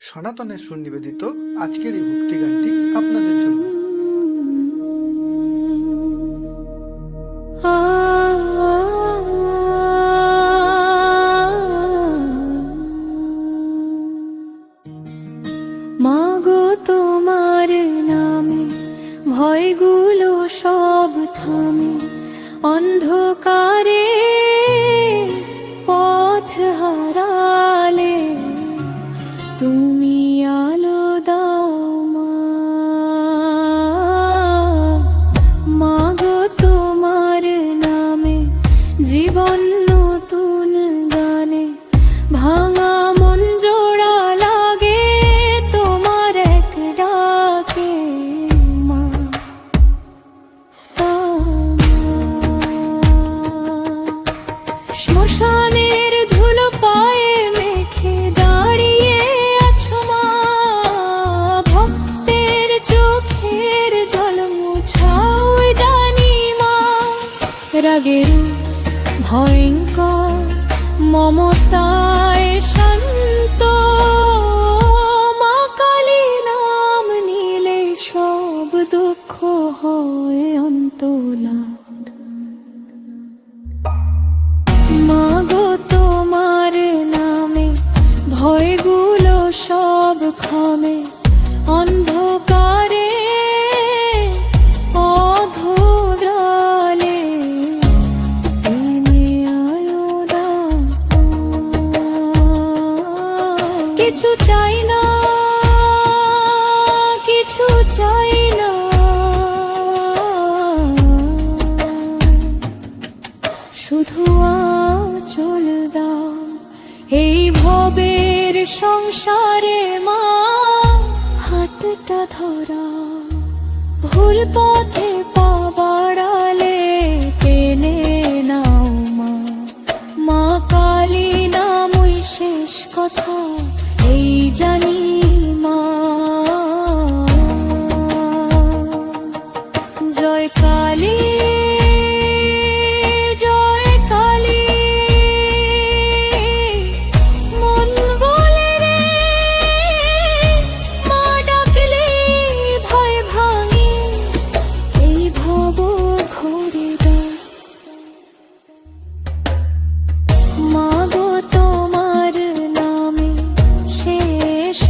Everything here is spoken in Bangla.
সনাতনের সুনিবেদিত আজকের এই ভক্তি গানটি আপনাদের জন্য। মাগো তোমার নামে ভয়গুলো সব থামে, অন্ধকারে পথ হারালে তুমি আলো দাও মা। মাগো তোমার নামে জীবন নতুন গানে, ভাঙা মন জোড়া লাগে তোমার এক ডাকে মা। শ্মশানের ধুলো পায়ে মেখে দাঁড়িয়ে আছো মা, ভক্তের চোখের জল মুছাও জানি মা। রাগের ভয়ঙ্কর মমতায় শান্ত, মা কালী নাম নিলে সব দুঃখ হয় অন্তলা। মাগো তোমার নামে ভয়গুলো সব ক্ষমে, অন্ধকারে অধরালে তুমি আলো দাও। কিছু চাই না, কিছু চাই না, শুধু আঁচল দাও এই ভবের সংসারে মা। হাতটা ধরা ভুল পথে পা বাড়ালে টেনে নাও মা। মা কালী নামই শেষ কথা এই জানি মা। জয় কালী, মাগো তোমার নামে শেষ